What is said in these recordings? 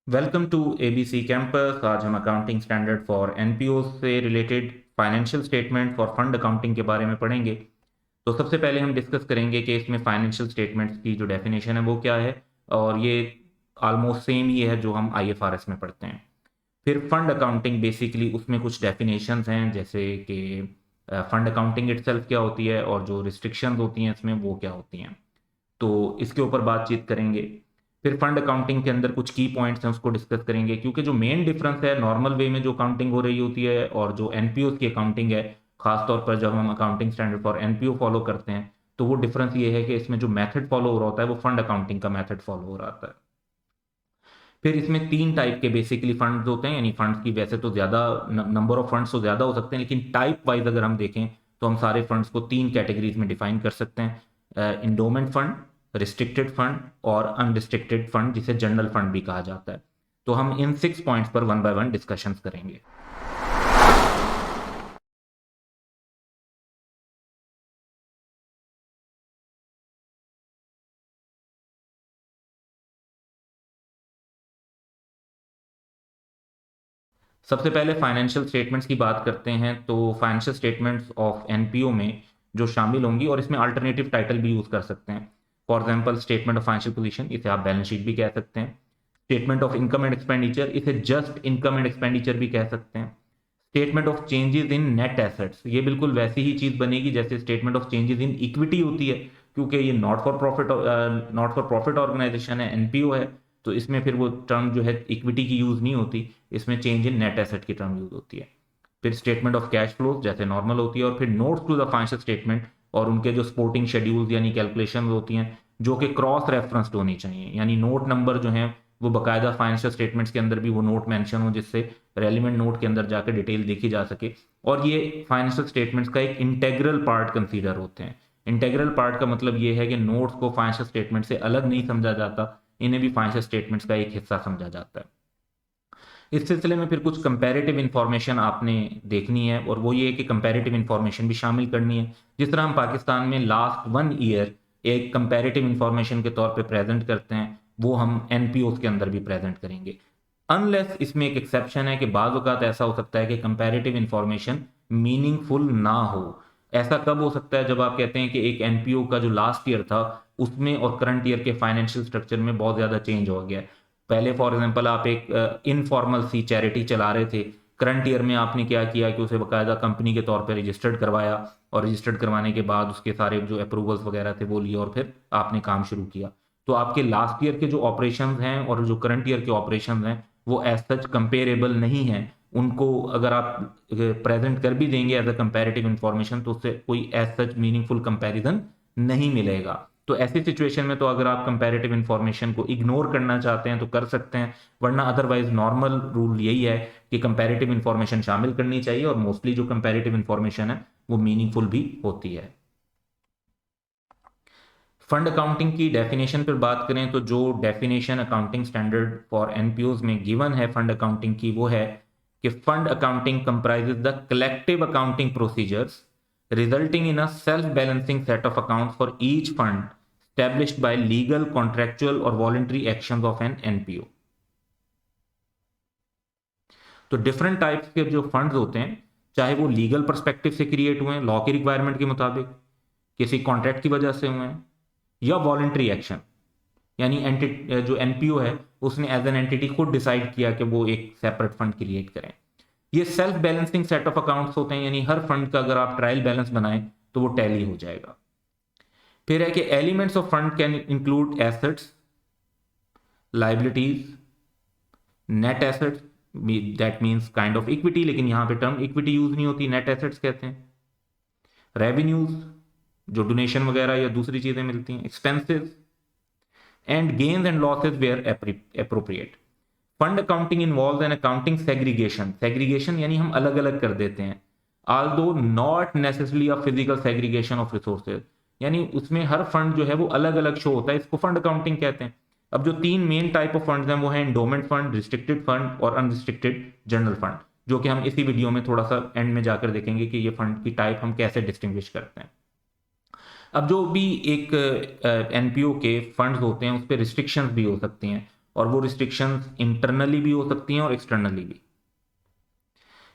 Welcome to ABC campus. आज हम accounting standard for NPO से related financial statement for fund accounting के बारे में पढ़ेंगे। तो सबसे पहले हम डिस्कस करेंगे कि इसमें फाइनेंशियल स्टेटमेंट्स की जो डेफिनेशन है वो क्या है, और ये ऑलमोस्ट सेम ही है जो हम आईएफआरएस में पढ़ते हैं। फिर फंड अकाउंटिंग, बेसिकली उसमें कुछ डेफिनेशंस हैं, जैसे कि फंड अकाउंटिंग इटसेल्फ क्या होती है और जो रिस्ट्रिक्शंस होती हैं इसमें वो क्या होती हैं, तो इसके ऊपर बातचीत करेंगे। फिर फंड अकाउंटिंग के अंदर कुछ की पॉइंट्स हैं उसको डिस्कस करेंगे, क्योंकि जो मेन डिफरेंस है नॉर्मल वे में जो अकाउंटिंग हो रही होती है और जो एनपीओ की अकाउंटिंग है, खासतौर पर जब हम accounting standard for NPO follow करते हैं, तो वो डिफरेंस ये है कि इसमें जो मेथड फॉलो हो रहा होता है वो फंड अकाउंटिंग का मेथड फॉलो हो रहा होता है। फिर इसमें तीन टाइप के बेसिकली फंड्स होते हैं, यानी फंड्स की वैसे तो ज़्यादा नंबर ऑफ फंड्स तो ज़्यादा हो सकते हैं, लेकिन टाइप वाइज अगर हम देखें तो हम सारे फंड्स को तीन कैटेगरीज में डिफाइन कर सकते हैं: इंडोमेंट फंड, रिस्ट्रिक्टेड फंड और अनरिस्ट्रिक्टेड फंड, जिसे जनरल फंड भी कहा जाता है। तो हम इन 6 पॉइंट्स पर वन बाय वन डिस्कशंस करेंगे। सबसे पहले फाइनेंशियल स्टेटमेंट्स की बात करते हैं। तो फाइनेंशियल स्टेटमेंट्स ऑफ एनपीओ में जो शामिल होंगी, और इसमें अल्टरनेटिव टाइटल भी यूज कर सकते हैं। For example, statement of financial position, इसे आप बैलेंस शीट भी कह सकते हैं। Statement of income and expenditure, इसे जस्ट इनकम एंड एक्सपेंडिचर भी कह सकते हैं। Statement of changes in net assets, ये बिल्कुल वैसी ही चीज बनेगी जैसे statement of changes in equity होती है, क्योंकि ये नॉट फॉर प्रॉफिट ऑर्गेनाइजेशन है, एनपीओ है। तो इसमें फिर वो टर्म जो है इक्विटी की यूज नहीं होती, इसमें चेंज इन नेट एसेट की टर्म यूज होती है। फिर स्टेटमेंट ऑफ कैश फ्लो जैसे नॉर्मल होती है, और फिर notes to the financial statement और उनके जो सपोर्टिंग शेड्यूल्स यानी कैलकुलेशन होती हैं, जो कि क्रॉस रेफरेंस्ड होनी चाहिए, यानी नोट नंबर जो है वो बाकायदा फाइनेंशियल स्टेटमेंट्स के अंदर भी वो नोट मेंशन हो, जिससे रेलिवेंट नोट के अंदर जाकर डिटेल देखी जा सके। और ये फाइनेंशियल स्टेटमेंट्स का एक इंटेग्रल पार्ट कंसीडर होते हैं। इंटेग्रल पार्ट का मतलब ये है कि नोट्स को फाइनेंशियल स्टेटमेंट से अलग नहीं समझा जाता, इन्हें भी फाइनेंशियल स्टेटमेंट्स का एक हिस्सा समझा जाता है। इस सिलसिले में फिर कुछ कंपैरेटिव इंफॉर्मेशन आपने देखनी है, और वो ये है कि कंपैरेटिव इंफॉर्मेशन भी शामिल करनी है। जिस तरह हम पाकिस्तान में लास्ट 1 ईयर एक कंपैरेटिव इंफॉर्मेशन के तौर पे प्रेजेंट करते हैं, वो हम एनपीओ के अंदर भी प्रेजेंट करेंगे। अनलेस इसमें एक एक्सेप्शन है कि बाज़ औक़ात ऐसा हो सकता है कि कंपैरेटिव इंफॉर्मेशन मीनिंगफुल ना हो। ऐसा कब हो सकता है? जब आप कहते हैं कि एक एनपीओ का जो लास्ट ईयर था उसमें और करंट ईयर के फाइनेंशियल स्ट्रक्चर में बहुत ज़्यादा चेंज हो गया। पहले फॉर एग्जांपल आप एक इनफॉर्मल सी चैरिटी चला रहे थे, करंट ईयर में आपने क्या किया कि उसे बाकायदा कंपनी के तौर पे रजिस्टर्ड करवाया, और रजिस्टर्ड करवाने के बाद उसके सारे जो अप्रूवल्स वगैरह थे वो लिए, और फिर आपने काम शुरू किया। तो आपके लास्ट ईयर के जो ऑपरेशंस हैं और जो करंट ईयर के ऑपरेशंस हैं वो एज सच कंपेरेबल नहीं हैं। उनको अगर आप प्रेजेंट कर भी देंगे एज अ कंपैरेटिव इंफॉर्मेशन, तो उससे कोई एज सच मीनिंगफुल कंपैरिजन नहीं मिलेगा। तो ऐसी सिचुएशन में तो अगर आप कंपैरेटिव इंफॉर्मेशन को इग्नोर करना चाहते हैं तो कर सकते हैं, वरना अदरवाइज नॉर्मल रूल यही है कि कंपैरेटिव इंफॉर्मेशन शामिल करनी चाहिए, और मोस्टली जो कंपैरेटिव इंफॉर्मेशन है वो मीनिंगफुल भी होती है। फंड अकाउंटिंग की डेफिनेशन पर बात करें तो जो डेफिनेशन अकाउंटिंग स्टैंडर्ड फॉर एनपीओज में गिवन है फंड अकाउंटिंग की, वो है कि fund accounting comprises the collective accounting procedures resulting in a self-balancing set of accounts for each fund established by legal, contractual or voluntary actions of an NPO। तो different types के जो funds होते हैं, चाहे वो लीगल पर्सपेक्टिव से create हुए हैं लॉ की रिक्वायरमेंट के मुताबिक, किसी कॉन्ट्रैक्ट की वजह से हुए हैं, या वॉलंटरी एक्शन, यानी जो एनपीओ है उसने एज एन एंटिटी खुद डिसाइड किया कि वो एक सेपरेट फंड क्रिएट करें। ये self balancing set of accounts होते हैं, यानी हर फंड का अगर आप ट्रायल बैलेंस बनाएं तो वो टैली हो जाएगा। फिर है कि elements of fund can include assets, liabilities, net assets, that means kind of equity, लेकिन यहां पे टर्म इक्विटी यूज नहीं होती, नेट एसेट्स कहते हैं। रेवेन्यूज, जो डोनेशन वगैरह या दूसरी चीजें मिलती हैं, expenses, and gains and losses where appropriate. Fund accounting involve an accounting segregation, segregation यानी हम अलग अलग कर देते हैं, although not necessarily a physical segregation of resources, यानी उसमें हर फंड जो है वो अलग अलग शो होता है, इसको फंड अकाउंटिंग कहते हैं। अब जो तीन मेन टाइप ऑफ फंड्स हैं वो है इंडोमेंट फंड, रिस्ट्रिक्टेड फंड और अनरिस्ट्रिक्टेड जनरल फंड, जो कि हम इसी वीडियो में थोड़ा सा एंड में जाकर देखेंगे कि ये फंड की टाइप हम कैसे डिस्टिंग्विश करते हैं। अब जो भी एक एनपीओ के फंड्स होते हैं उस पर रिस्ट्रिक्शंस भी हो सकती हैं, और वो रिस्ट्रिक्शंस इंटरनली भी हो सकती हैं और एक्सटर्नली भी।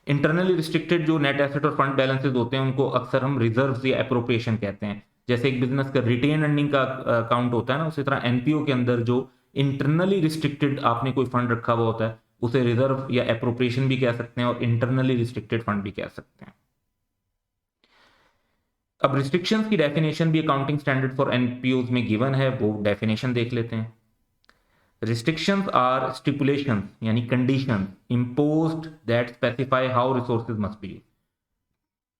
इंटरनली रिस्ट्रिक्टेड जो नेट एसेट और फंड बैलेंसेस होते हैं उनको अक्सर हम रिजर्व्स या एप्रोप्रिएशन कहते हैं। जैसे एक बिजनेस का रिटेन अर्निंग का अकाउंट होता है ना, उसी तरह एनपीओ के अंदर जो इंटरनली रिस्ट्रिक्टेड आपने कोई फंड रखा हुआ होता है उसे रिजर्व या एप्रोप्रिएशन भी कह सकते हैं और इंटरनली रिस्ट्रिक्टेड फंड भी कह सकते हैं। अब रिस्ट्रिक्शंस की डेफिनेशन भी अकाउंटिंग स्टैंडर्ड फॉर एनपीओज में गिवन है, वो डेफिनेशन देख लेते हैं। Restrictions are stipulations यानी conditions imposed that specify how resources must be used।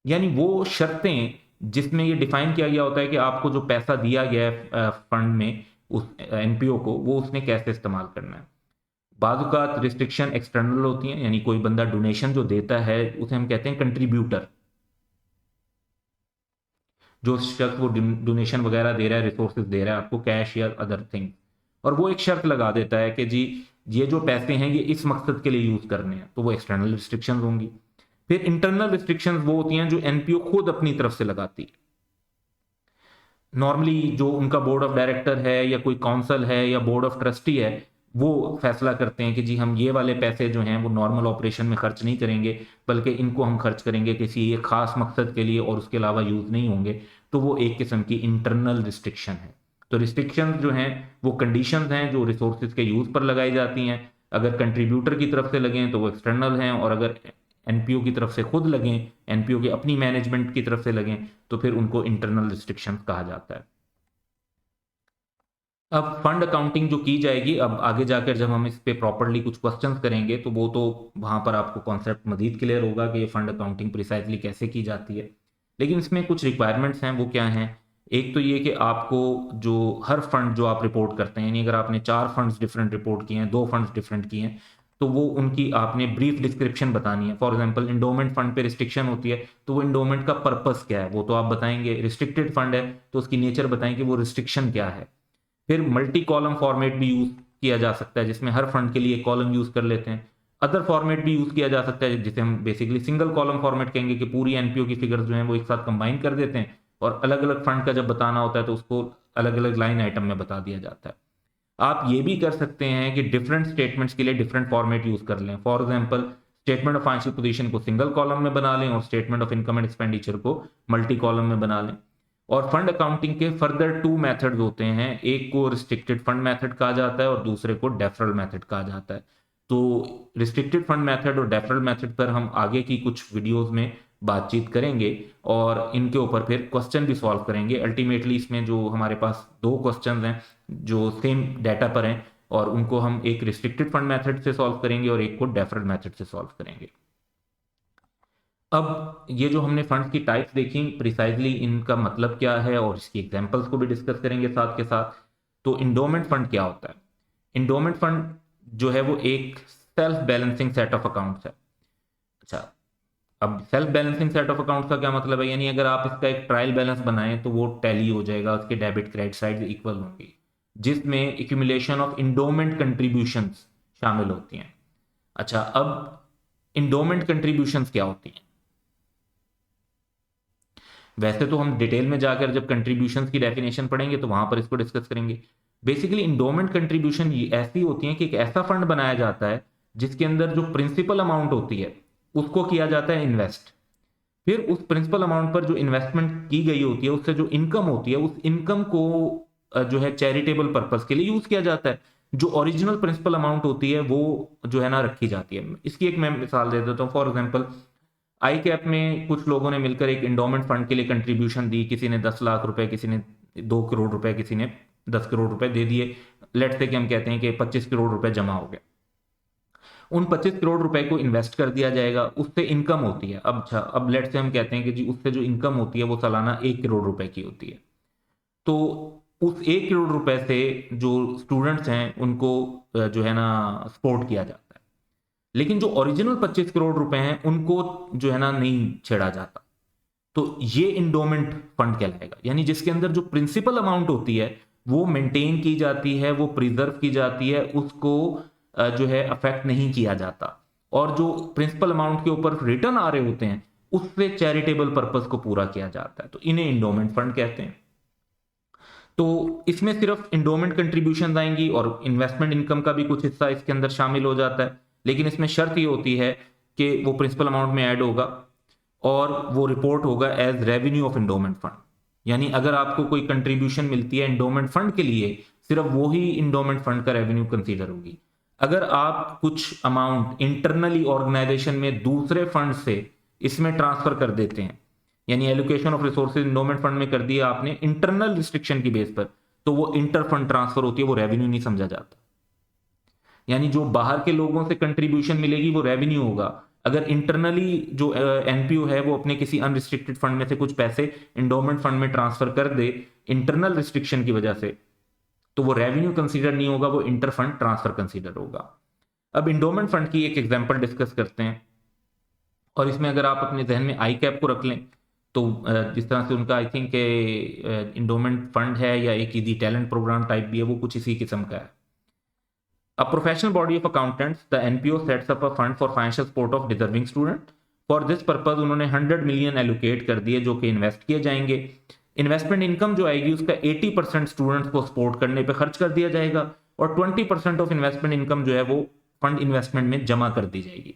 यानी वो शर्तें जिसमें ये डिफाइन किया गया होता है कि आपको जो पैसा दिया गया है फंड में उस एनपीओ को, वो उसने कैसे इस्तेमाल करना है। बाज़ रिस्ट्रिक्शन एक्सटर्नल होती हैं, यानी कोई बंदा डोनेशन जो देता है उसे हम कहते हैं कंट्रीब्यूटर। जो शख्स वो डोनेशन वगैरह दे रहा है, रिसोर्सेज दे रहा है आपको, कैश या अदर थिंग, और वो एक शर्त लगा देता है कि जी ये जो पैसे हैं ये इस मकसद के लिए यूज करने हैं, तो वो एक्सटर्नल रिस्ट्रिक्शंस होंगी। फिर इंटरनल रिस्ट्रिक्शंस वो होती हैं जो एनपीओ खुद अपनी तरफ से लगाती है। नॉर्मली जो उनका बोर्ड ऑफ डायरेक्टर है या कोई काउंसिल है या बोर्ड ऑफ ट्रस्टी है, वो फैसला करते हैं कि जी हम ये वाले पैसे जो हैं वो नॉर्मल ऑपरेशन में खर्च नहीं करेंगे, बल्कि इनको हम खर्च करेंगे किसी एक खास मकसद के लिए और उसके अलावा यूज नहीं होंगे। तो वो एक किस्म की इंटरनल रिस्ट्रिक्शन है। तो रिस्ट्रिक्शन जो हैं वो कंडीशंस हैं जो रिसोर्सेज के यूज पर लगाई जाती हैं। अगर कंट्रीब्यूटर की तरफ से लगें तो वो एक्सटर्नल हैं, और अगर एनपीओ की तरफ से खुद लगें, एनपीओ के अपनी मैनेजमेंट की तरफ से लगें, तो फिर उनको इंटरनल रिस्ट्रिक्शंस कहा जाता है। अब फंड अकाउंटिंग जो की जाएगी, अब आगे जाकर जब हम इस पे प्रॉपरली कुछ क्वेश्चंस करेंगे तो वो तो वहां पर आपको कॉन्सेप्ट मजीद क्लियर होगा कि ये फंड अकाउंटिंग प्रिसाइजली कैसे की जाती है। लेकिन इसमें कुछ रिक्वायरमेंट्स हैं, वो क्या हैं। एक तो ये कि आपको जो हर फंड जो आप रिपोर्ट करते हैं, यानी अगर आपने 4 फंड्स डिफरेंट रिपोर्ट किए हैं, 2 फंड्स डिफरेंट किए हैं, तो वो उनकी आपने ब्रीफ डिस्क्रिप्शन बतानी है। फॉर एग्जांपल इंडोमेंट फंड पे रिस्ट्रिक्शन होती है, तो वो इंडोमेंट का पर्पस क्या है वो तो आप बताएंगे। रिस्ट्रिक्टेड फंड है तो उसकी नेचर बताएंगे, वो रिस्ट्रिक्शन क्या है। फिर मल्टी कॉलम फॉर्मेट भी यूज किया जा सकता है, जिसमें हर फंड के लिए कॉलम यूज कर लेते हैं। अदर फॉर्मेट भी यूज किया जा सकता है जिसे हम बेसिकली सिंगल कॉलम फॉर्मेट कहेंगे, कि पूरी एनपीओ की फिगर्स जो हैं वो एक साथ कंबाइन कर देते हैं और अलग अलग फंड का जब बताना होता है तो उसको अलग अलग लाइन आइटम में बता दिया जाता है। आप ये भी कर सकते हैं कि डिफरेंट स्टेटमेंट्स के लिए डिफरेंट फॉर्मेट यूज कर लें। For example statement of financial position को सिंगल कॉलम में बना लें और statement of income and expenditure को मल्टी कॉलम में बना लें। और फंड अकाउंटिंग के फर्दर 2 मेथड्स होते हैं, एक को रिस्ट्रिक्टेड फंड मेथड कहा जाता है और दूसरे को डेफरल मेथड कहा जाता है। तो रिस्ट्रिक्टेड फंड मेथड और डेफरल मेथड पर हम आगे की कुछ वीडियोस में बातचीत करेंगे और इनके ऊपर फिर क्वेश्चन भी सॉल्व करेंगे। अल्टीमेटली इसमें जो हमारे पास 2 क्वेश्चंस हैं जो सेम डाटा पर हैं, और उनको हम एक रिस्ट्रिक्टेड फंड मेथड से सॉल्व करेंगे और एक को डेफरल मेथड से सॉल्व करेंगे। अब ये जो हमने फंड्स की टाइप्स देखी, प्रिसाइजली इनका मतलब क्या है और इसकी एग्जांपल्स को भी डिस्कस करेंगे साथ के साथ। तो इंडोमेंट फंड क्या होता है। इंडोमेंट फंड जो है वो एक self balancing set of accounts है। अच्छा, अब self balancing set of accounts का क्या मतलब है, यानी अगर आप इसका एक ट्रायल बैलेंस बनाएं तो वो टैली हो जाएगा, उसके डेबिट क्रेडिट साइड इक्वल होंगी, जिसमें एक्यूमुलेशन ऑफ इंडोमेंट कंट्रीब्यूशंस शामिल होती हैं। अच्छा, अब इंडोमेंट कंट्रीब्यूशंस क्या होती हैं। वैसे तो हम डिटेल में जाकर जब कंट्रीब्यूशंस की डेफिनेशन पढ़ेंगे तो वहां पर इसको डिस्कस करेंगे। बेसिकली इंडोमेंट कंट्रीब्यूशन ऐसी होती है कि एक ऐसा फंड बनाया जाता है जिसके अंदर जो प्रिंसिपल अमाउंट होती है उसको किया जाता है इन्वेस्ट। फिर उस प्रिंसिपल अमाउंट पर जो इन्वेस्टमेंट की गई होती है उससे जो इनकम होती है, उस इनकम को जो है चैरिटेबल पर्पस के लिए यूज किया जाता है। जो ओरिजिनल प्रिंसिपल अमाउंट होती है वो जो है ना रखी जाती है। इसकी एक मैं मिसाल दे देता हूँ। फॉर एग्जाम्पल आई कैप में कुछ लोगों ने मिलकर एक इंडोमेंट फंड के लिए कंट्रीब्यूशन दी, किसी ने 10 लाख रुपए, किसी ने 2 करोड़ रुपए, किसी ने 10 करोड़ रुपए दे दिए। लेट से कि हम कहते हैं कि 25 करोड़ रुपए जमा हो गए। उन 25 करोड़ रुपए को इन्वेस्ट कर दिया जाएगा, उससे इनकम होती है। अब अच्छा, अब लेट से हम कहते हैं कि जी उससे जो इनकम होती है वो सालाना 1 करोड़ रुपए की होती है। तो उस 1 करोड़ रुपए से जो स्टूडेंट्स हैं उनको जो है ना सपोर्ट किया जाता है। लेकिन जो ओरिजिनल 25 करोड़ रुपए हैं उनको जो है ना नहीं छेड़ा जाता। तो ये इंडोमेंट फंड कहलाएगा, यानी जिसके अंदर जो प्रिंसिपल अमाउंट होती है वो मेंटेन की जाती है, वो प्रिजर्व की जाती है, उसको जो है अफेक्ट नहीं किया जाता। और जो प्रिंसिपल अमाउंट के ऊपर रिटर्न आ रहे होते हैं उससे चैरिटेबल पर्पस को पूरा किया जाता है। तो इन्हें इंडोमेंट फंड कहते हैं। तो इसमें सिर्फ इंडोमेंट कंट्रीब्यूशन आएंगी और इन्वेस्टमेंट इनकम का भी कुछ हिस्सा इसके अंदर शामिल हो जाता है, लेकिन इसमें शर्त ये होती है कि वो प्रिंसिपल अमाउंट में ऐड होगा और वो रिपोर्ट होगा as revenue of endowment fund. यानी अगर आपको कोई कंट्रीब्यूशन मिलती है इंडोमेंट फंड के लिए, सिर्फ वो ही इंडोमेंट फंड का रेवेन्यू कंसीडर होगी। अगर आप कुछ अमाउंट इंटरनली ऑर्गेनाइजेशन में दूसरे फंड से इसमें ट्रांसफर कर देते हैं, यानी allocation of resources endowment fund में कर दिया आपने इंटरनल रिस्ट्रिक्शन की बेस पर, तो वो इंटर फंड ट्रांसफर होती है, वो रेवेन्यू नहीं समझा जाता। यानी जो बाहर के लोगों से कंट्रीब्यूशन मिलेगी वो रेवेन्यू होगा। अगर इंटरनली जो एनपीओ है वो अपने किसी अनरिस्ट्रिक्टेड फंड में से कुछ पैसे इंडोमेंट फंड में ट्रांसफर कर दे इंटरनल रिस्ट्रिक्शन की वजह से, तो वो रेवेन्यू कंसीडर नहीं होगा, वो इंटर फंड ट्रांसफर कंसीडर होगा। अब इंडोमेंट फंड की एक एग्जांपल डिस्कस करते हैं, और इसमें अगर आप अपने जहन में आई कैप को रख लें तो जिस तरह से उनका आई थिंक इंडोमेंट फंड है या एक ईदी टैलेंट प्रोग्राम टाइप भी है, वो कुछ इसी किस्म का है। A professional body of accountants, the NPO sets up a fund for financial support of deserving student. For this purpose उन्होंने 100 मिलियन एलोकेट कर दिए जो कि इन्वेस्ट किए जाएंगे। इन्वेस्टमेंट इनकम जो आएगी उसका 80% स्टूडेंट्स को सपोर्ट करने पे खर्च कर दिया जाएगा और 20% ऑफ इन्वेस्टमेंट इनकम जो है वो फंड इन्वेस्टमेंट में जमा कर दी जाएगी।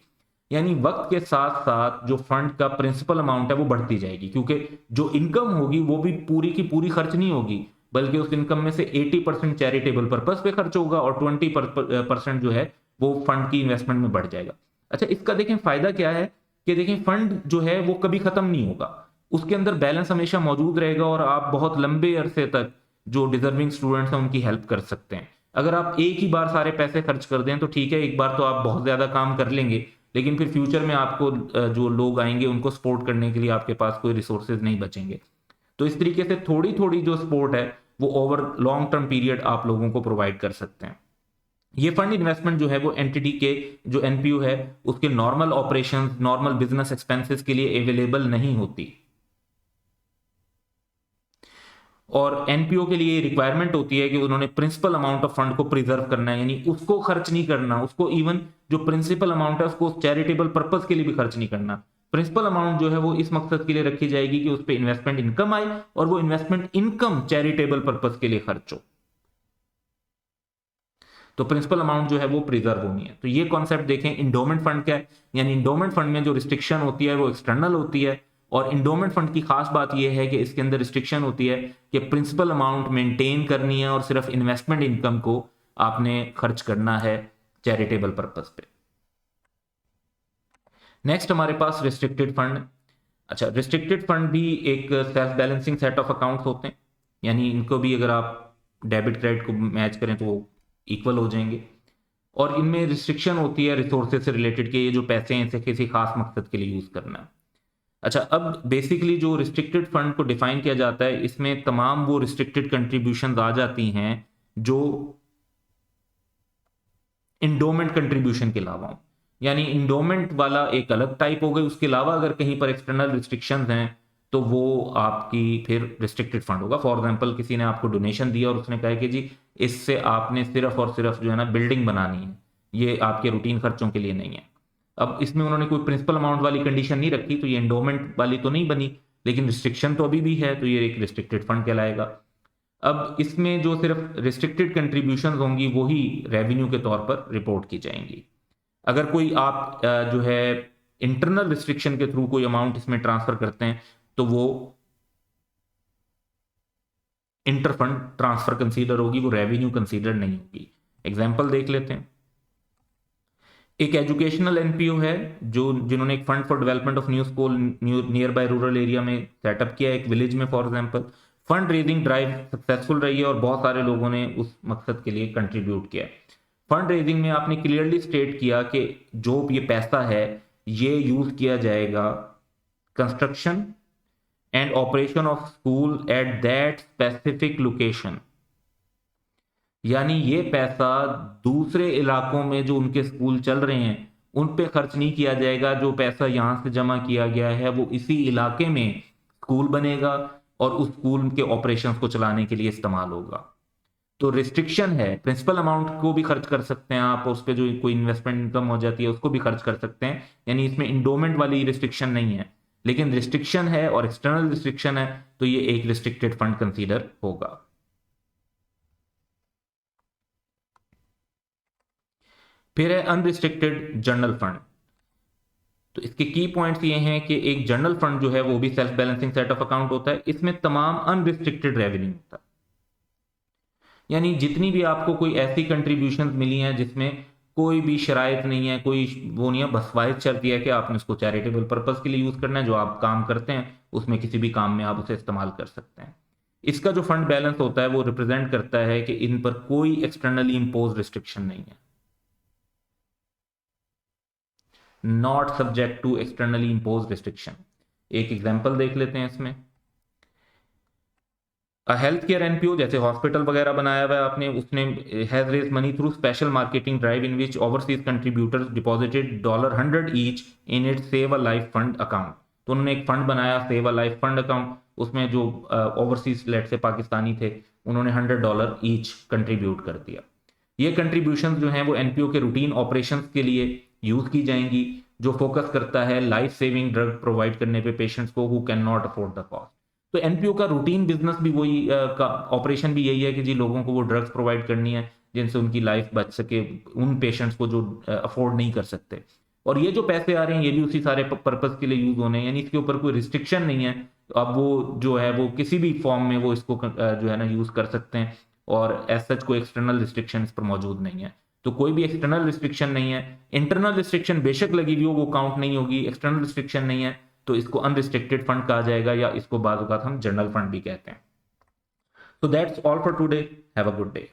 यानी वक्त के साथ साथ जो फंड का प्रिंसिपल अमाउंट है वो बढ़ती जाएगी, क्योंकि जो इनकम होगी वो भी पूरी की पूरी खर्च नहीं होगी, बल्कि उस इनकम में से 80% चैरिटेबल पर्पस पे खर्च होगा और 20% जो है वो फंड की इन्वेस्टमेंट में बढ़ जाएगा। अच्छा, इसका देखें फायदा क्या है कि देखें फंड जो है वो कभी खत्म नहीं होगा, उसके अंदर बैलेंस हमेशा मौजूद रहेगा और आप बहुत लंबे अरसे तक जो डिजर्विंग स्टूडेंट्स हैं उनकी हेल्प कर सकते हैं। अगर आप एक ही बार सारे पैसे खर्च कर दें तो ठीक है, एक बार तो आप बहुत ज्यादा काम कर लेंगे, लेकिन फिर फ्यूचर में आपको जो लोग आएंगे उनको सपोर्ट करने के लिए आपके पास कोई रिसोर्सेज नहीं बचेंगे। तो इस तरीके से थोड़ी थोड़ी जो सपोर्ट है वो ओवर लॉन्ग टर्म पीरियड आप लोगों को प्रोवाइड कर सकते हैं। ये फंड इन्वेस्टमेंट जो है वो एंटिटी के जो एनपीओ है उसके normal operations, normal business expenses के लिए अवेलेबल नहीं होती, और एनपीओ के लिए रिक्वायरमेंट होती है कि उन्होंने प्रिंसिपल अमाउंट ऑफ फंड को प्रिजर्व करना है, यानी उसको खर्च नहीं करना, उसको इवन जो प्रिंसिपल अमाउंट है उसको चैरिटेबल पर्पस के लिए भी खर्च नहीं करना। प्रिंसिपल अमाउंट जो है वो इस मकसद के लिए रखी जाएगी कि उस पर इन्वेस्टमेंट इनकम आए और वो इन्वेस्टमेंट इनकम चैरिटेबल पर्पस के लिए खर्च हो, तो प्रिंसिपल अमाउंट जो है वो प्रिजर्व होनी है। तो ये कॉन्सेप्ट देखें, इंडोमेंट फंड क्या है, यानी इंडोमेंट फंड में जो रिस्ट्रिक्शन होती है वो एक्सटर्नल होती है, और इंडोमेंट फंड की खास बात यह है कि इसके अंदर रिस्ट्रिक्शन होती है कि प्रिंसिपल अमाउंट मेंटेन करनी है और सिर्फ इन्वेस्टमेंट इनकम को आपने खर्च करना है चैरिटेबल पर्पस पे। नेक्स्ट हमारे पास रिस्ट्रिक्टेड फंड। अच्छा, रिस्ट्रिक्टेड फंड भी एक self balancing set of accounts होते हैं, यानी इनको भी अगर आप डेबिट क्रेडिट को मैच करें तो वो इक्वल हो जाएंगे, और इनमें रिस्ट्रिक्शन होती है रिसोर्सेज से रिलेटेड के ये जो पैसे हैं इसे किसी खास मकसद के लिए यूज करना है। अच्छा, अब बेसिकली जो रिस्ट्रिक्टेड फंड को डिफाइन किया जाता है इसमें तमाम वो रिस्ट्रिक्टेड कंट्रीब्यूशन आ जाती हैं जो इंडोमेंट कंट्रीब्यूशन के अलावा हो, यानी इंडोमेंट वाला एक अलग टाइप हो गई, उसके अलावा अगर कहीं पर एक्सटर्नल रिस्ट्रिक्शंस हैं तो वो आपकी फिर रिस्ट्रिक्टेड फंड होगा। फॉर एग्जांपल किसी ने आपको डोनेशन दिया और उसने कहा कि जी इससे आपने सिर्फ और सिर्फ जो है ना बिल्डिंग बनानी है, ये आपके रूटीन खर्चों के लिए नहीं है। अब इसमें उन्होंने कोई प्रिंसिपल अमाउंट वाली कंडीशन नहीं रखी तो ये एंडोमेंट वाली तो नहीं बनी, लेकिन रिस्ट्रिक्शन तो अभी भी है, तो ये एक रिस्ट्रिक्टेड फंड कहलाएगा। अब इसमें जो सिर्फ रिस्ट्रिक्टेड कंट्रीब्यूशन होंगी वही रेवेन्यू के तौर पर रिपोर्ट की जाएंगी। अगर कोई आप जो है इंटरनल रिस्ट्रिक्शन के थ्रू कोई अमाउंट इसमें ट्रांसफर करते हैं तो वो इंटर फंड ट्रांसफर कंसीडर होगी, वो रेवेन्यू कंसीडर नहीं होगी। एग्जाम्पल देख लेते हैं। एक एजुकेशनल एनपीओ है जो जिन्होंने एक fund for development of new school near by rural area में सेटअप किया, एक विलेज में for example. Fund raising drive successful रही है और बहुत सारे लोगों ने उस मकसद के लिए कंट्रीब्यूट किया। फंड रेजिंग में आपने क्लियरली स्टेट किया कि जो ये पैसा है ये यूज किया जाएगा construction and operation of school at that specific location, यानी ये पैसा दूसरे इलाकों में जो उनके स्कूल चल रहे हैं उन पे खर्च नहीं किया जाएगा। जो पैसा यहां से जमा किया गया है वो इसी इलाके में स्कूल बनेगा और उस स्कूल के ऑपरेशंस को चलाने के लिए इस्तेमाल होगा। तो रिस्ट्रिक्शन है, प्रिंसिपल अमाउंट को भी खर्च कर सकते हैं आप, उस पर जो कोई इन्वेस्टमेंट इनकम हो जाती है उसको भी खर्च कर सकते हैं, यानी इसमें इंडोमेंट वाली रिस्ट्रिक्शन नहीं है, लेकिन रिस्ट्रिक्शन है और एक्सटर्नल रिस्ट्रिक्शन है तो ये एक रिस्ट्रिक्टेड फंड कंसीडर होगा। फिर है अनरिस्ट्रिक्टेड जनरल फंड। तो इसके की पॉइंट्स ये हैं कि एक जनरल फंड जो है वो भी self balancing set of account होता है, इसमें तमाम अनरिस्ट्रिक्टेड रेवेन्यू होता है, यानी जितनी भी आपको कोई ऐसी कंट्रीब्यूशन मिली हैं जिसमें कोई भी शराइत नहीं है, कोई वो नहीं है, बस वाहिद शर्त यह है कि आपने उसको चैरिटेबल पर्पस के लिए यूज करना है, जो आप काम करते हैं उसमें किसी भी काम में आप उसे इस्तेमाल कर सकते हैं। इसका जो फंड बैलेंस होता है वो रिप्रेजेंट करता है कि इन पर कोई एक्सटर्नली इंपोज रिस्ट्रिक्शन नहीं है, not subject to externally impose restriction. एक एग्जांपल देख लेते हैं इसमें। हेल्थ केयर एनपीओ जैसे हॉस्पिटल वगैरह बनाया हुआ है आपने, उसने has raise money through special marketing drive in which overseas contributors deposited $100 each in it save a life fund account. तो उन्होंने एक फंड बनाया save a life fund account, उसमें जो ओवरसीज लेट से पाकिस्तानी थे उन्होंने $100 ईच कंट्रीब्यूट कर दिया। ये कंट्रीब्यूशन जो हैं वो एनपीओ के रूटीन ऑपरेशंस के लिए यूज की जाएंगी, जो फोकस करता है लाइफ सेविंग ड्रग प्रोवाइड करने पे पेशेंट्स को who can not afford the cost. तो एनपीओ का रूटीन बिजनेस भी वही का ऑपरेशन भी यही है कि जी लोगों को वो ड्रग्स प्रोवाइड करनी है जिनसे उनकी लाइफ बच सके, उन पेशेंट्स को जो अफोर्ड नहीं कर सकते। और ये जो पैसे आ रहे हैं ये भी उसी सारे पर्पस के लिए यूज होने हैं, यानी इसके ऊपर कोई रिस्ट्रिक्शन नहीं है। तो अब वो जो है वो किसी भी फॉर्म में वो इसको जो है ना यूज कर सकते हैं, और एज सच कोई एक्सटर्नल रिस्ट्रिक्शन इस पर मौजूद नहीं है। तो कोई भी एक्सटर्नल रिस्ट्रिक्शन नहीं है, इंटरनल रिस्ट्रिक्शन बेशक लगी हुई हो वो काउंट नहीं होगी, एक्सटर्नल रिस्ट्रिक्शन नहीं है तो इसको अनरिस्ट्रिक्टेड फंड कहा जाएगा, या इसको बाद हम जनरल फंड भी कहते हैं। So that's all for today. Have a good day.